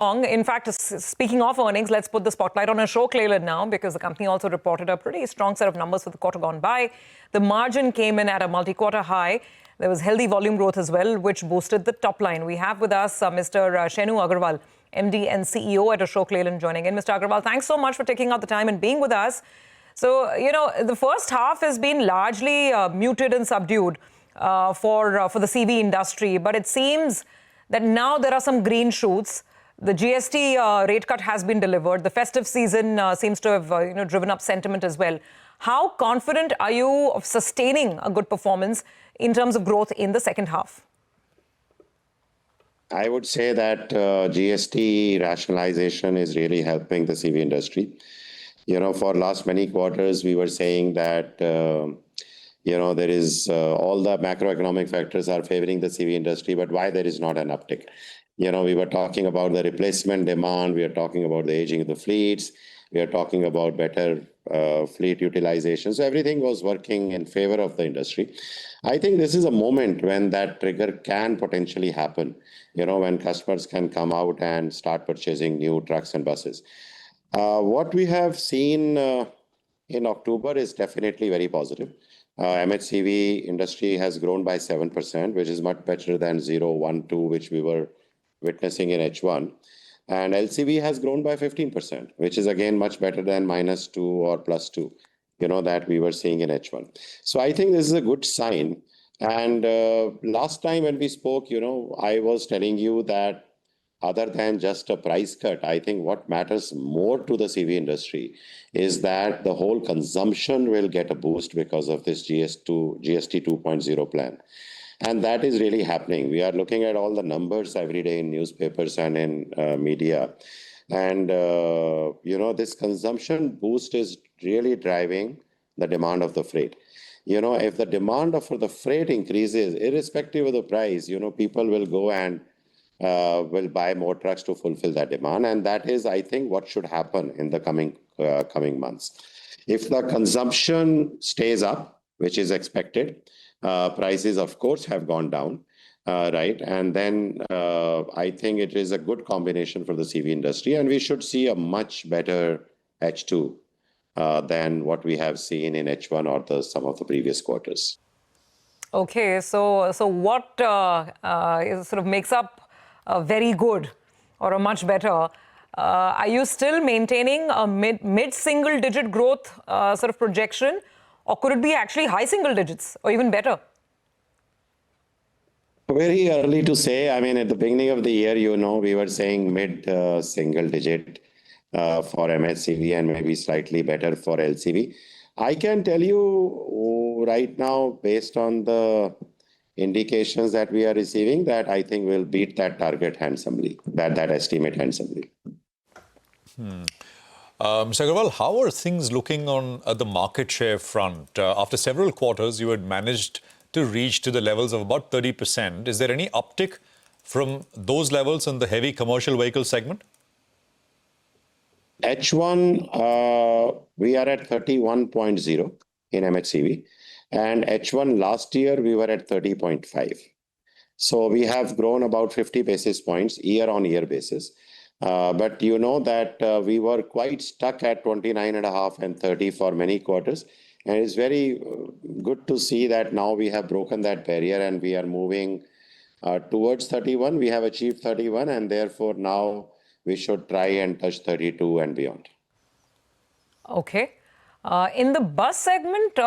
In fact, speaking of earnings, let's put the spotlight on Ashok Leyland now, because the company also reported a pretty strong set of numbers for the quarter gone by. The margin came in at a multi-quarter high. There was healthy volume growth as well, which boosted the top line. We have with us Mr. Shenu Agarwal, MD and CEO at Ashok Leyland, joining in. Mr. Agarwal, thanks so much for taking out the time and being with us. So, the first half has been largely muted and subdued for the CV industry, but it seems that now there are some green shoots. The GST rate cut has been delivered. The festive season seems to have driven up sentiment as well. How confident are you of sustaining a good performance in terms of growth in the second half? I would say that GST rationalization is really helping the CV industry. For last many quarters, we were saying that, there is all the macroeconomic factors are favoring the CV industry, but why there is not an uptick? We were talking about the replacement demand. We are talking about the aging of the fleets. We are talking about better fleet utilization. So everything was working in favor of the industry. I think this is a moment when that trigger can potentially happen, when customers can come out and start purchasing new trucks and buses. What we have seen in October is definitely very positive. MHCV industry has grown by 7%, which is much better than 0, 1, 2, which we were witnessing in H1. And LCV has grown by 15%, which is again much better than -2 or +2, that we were seeing in H1. So I think this is a good sign. And last time when we spoke, I was telling you that other than just a price cut, I think what matters more to the CV industry is that the whole consumption will get a boost because of this GST 2.0 plan. And that is really happening. We are looking at all the numbers every day in newspapers and in media. And, this consumption boost is really driving the demand of the freight. If the demand for the freight increases, irrespective of the price, people will go and will buy more trucks to fulfill that demand. And that is, I think, what should happen in the coming months. If the consumption stays up, which is expected, prices, of course, have gone down, right? And then I think it is a good combination for the CV industry, and we should see a much better H2 than what we have seen in H1 or some of the previous quarters. Okay, so what sort of makes up very good or a much better? Are you still maintaining a mid-single-digit growth sort of projection? Or could it be actually high single digits or even better? Very early to say. I mean, at the beginning of the year, we were saying mid-single digit for MHCV and maybe slightly better for LCV. I can tell you right now, based on the indications that we are receiving, that I think we'll beat that target handsomely, that estimate handsomely. Mr. Agarwal, how are things looking on the market share front? After several quarters, you had managed to reach to the levels of about 30%. Is there any uptick from those levels in the heavy commercial vehicle segment? H1, we are at 31.0 in MHCV. And H1 last year, we were at 30.5. So we have grown about 50 basis points year-on-year basis. But you know that we were quite stuck at 29.5 and 30 for many quarters. And it's very good to see that now we have broken that barrier and we are moving towards 31. We have achieved 31, and therefore now we should try and touch 32 and beyond. Okay. In the bus segment,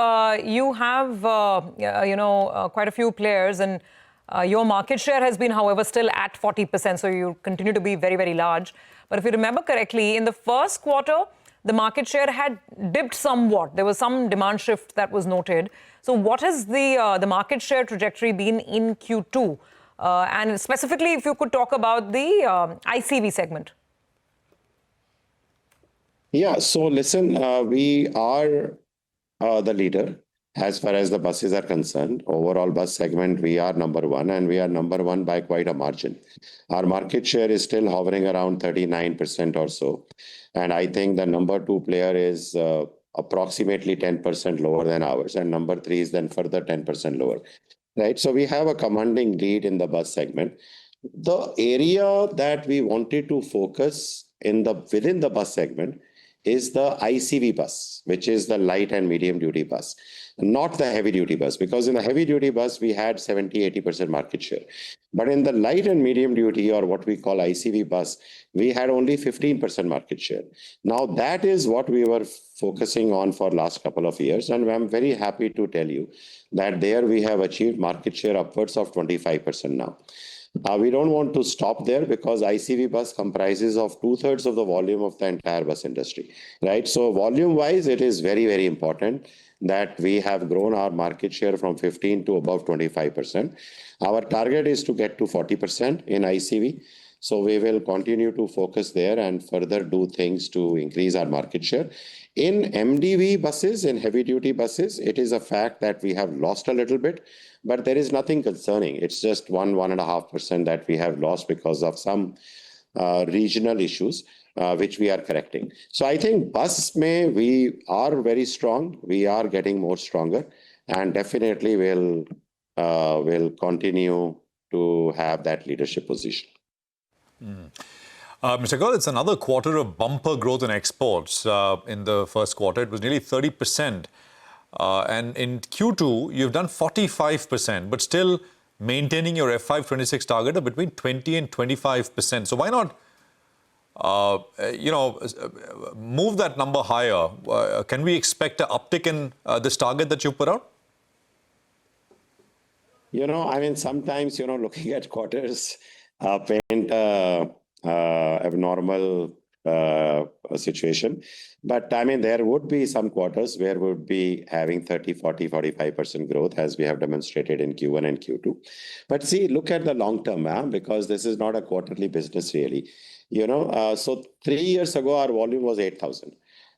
you have, quite a few players, and your market share has been, however, still at 40%. So you continue to be very, very large. But if you remember correctly, in the first quarter, the market share had dipped somewhat. There was some demand shift that was noted. So what has the market share trajectory been in Q2? And specifically, if you could talk about the ICV segment. Yeah, so listen, we are the leader as far as the buses are concerned. Overall bus segment, we are number one, and we are number one by quite a margin. Our market share is still hovering around 39% or so. And I think the number two player is approximately 10% lower than ours, and number three is then further 10% lower. Right, so we have a commanding lead in the bus segment. The area that we wanted to focus within the bus segment is the ICV bus, which is the light and medium duty bus, not the heavy duty bus, because in the heavy duty bus, we had 70-80% market share. But in the light and medium duty, or what we call ICV bus, we had only 15% market share. Now, that is what we were focusing on for last couple of years. And I'm very happy to tell you that there we have achieved market share upwards of 25% now. We don't want to stop there because ICV bus comprises of 2/3 of the volume of the entire bus industry, right? So volume-wise, it is very, very important that we have grown our market share from 15 to above 25%. Our target is to get to 40% in ICV. So we will continue to focus there and further do things to increase our market share. In MDV buses, in heavy duty buses, it is a fact that we have lost a little bit, but there is nothing concerning. It's just 1.5% that we have lost because of some regional issues, which we are correcting. So I think we are very strong. We are getting more stronger, and definitely will continue to have that leadership position. Mr. Agarwal, it's another quarter of bumper growth in exports. In the first quarter, it was nearly 30%. And in Q2, you've done 45%, but still maintaining your FY26 target of between 20 and 25%. So why not, move that number higher? Can we expect an uptick in this target that you put out? Sometimes, looking at quarters, paint abnormal situation. But there would be some quarters where we would be having 30, 40, 45% growth, as we have demonstrated in Q1 and Q2. But see, look at the long term, because this is not a quarterly business really. So 3 years ago, our volume was 8,000.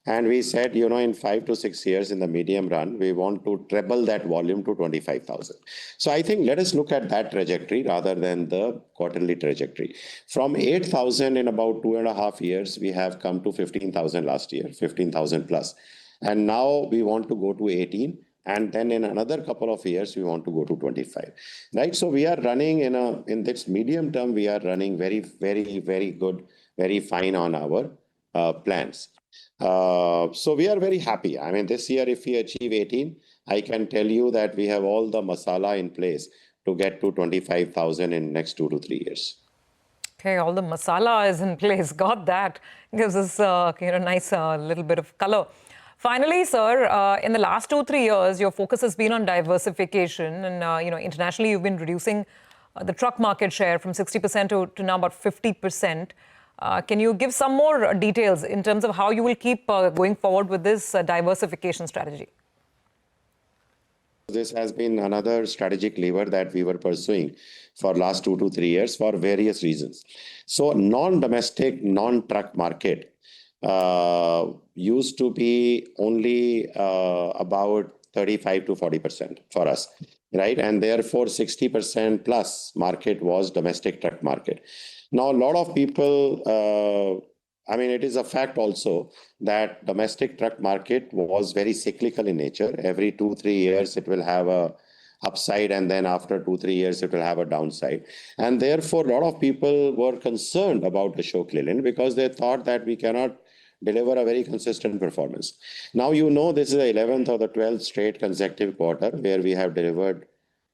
And we said, in 5 to 6 years in the medium run, we want to treble that volume to 25,000. So I think let us look at that trajectory rather than the quarterly trajectory. From 8,000 in about 2.5 years, we have come to 15,000 last year, 15,000 plus. And now we want to go to 18. And then in another couple of years, we want to go to 25, right? So we are running in this medium term, we are running very, very, very good, very fine on our plans. So we are very happy. This year, if we achieve 18, I can tell you that we have all the masala in place to get to 25,000 in next 2 to 3 years. Okay, all the masala is in place. Got that. Gives us a nice little bit of color. Finally, sir, in the last 2-3 years, your focus has been on diversification, and internationally, you've been reducing the truck market share from 60% to now about 50%. Can you give some more details in terms of how you will keep going forward with this diversification strategy? This has been another strategic lever that we were pursuing for last 2 to 3 years for various reasons. So non-domestic, non-truck market used to be only about 35 to 40% for us, right? And therefore 60% plus market was domestic truck market. Now, a lot of people, it is a fact also that domestic truck market was very cyclical in nature. Every 2-3 years, it will have a upside, and then after 2-3 years, it will have a downside. And therefore, a lot of people were concerned about Ashok Leyland because they thought that we cannot deliver a very consistent performance. Now, this is the 11th or the 12th straight consecutive quarter where we have delivered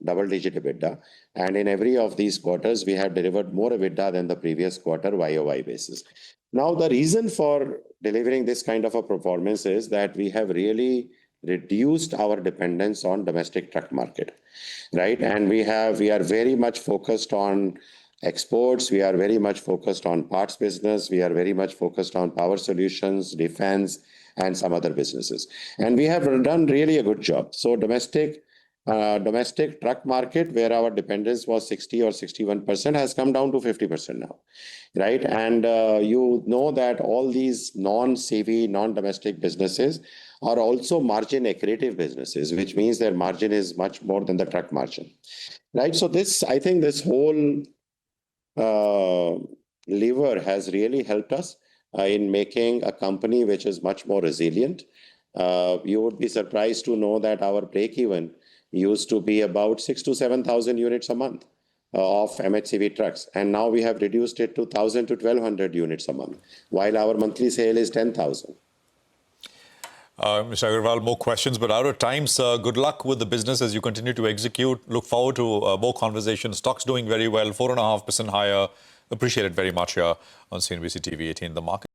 double-digit EBITDA. And in every of these quarters, we have delivered more EBITDA than the previous quarter YOY basis. Now, the reason for delivering this kind of a performance is that we have really reduced our dependence on domestic truck market, right? And we are very much focused on exports. We are very much focused on parts business. We are very much focused on power solutions, defense, and some other businesses. And we have done really a good job. So domestic truck market, where our dependence was 60 or 61%, has come down to 50% now, right? And that all these non-CV, non-domestic businesses are also margin accretive businesses, which means their margin is much more than the truck margin, right? So I think this whole lever has really helped us in making a company which is much more resilient. You would be surprised to know that our break-even used to be about 6,000 to 7,000 units a month. of MHCV trucks. And now we have reduced it to 1,000 to 1,200 units a month, while our monthly sale is 10,000. Mr. Agarwal, more questions, but out of time, sir. Good luck with the business as you continue to execute. Look forward to more conversations. Stocks doing very well, 4.5% higher. Appreciate it very much here on CNBC TV 18, The Market.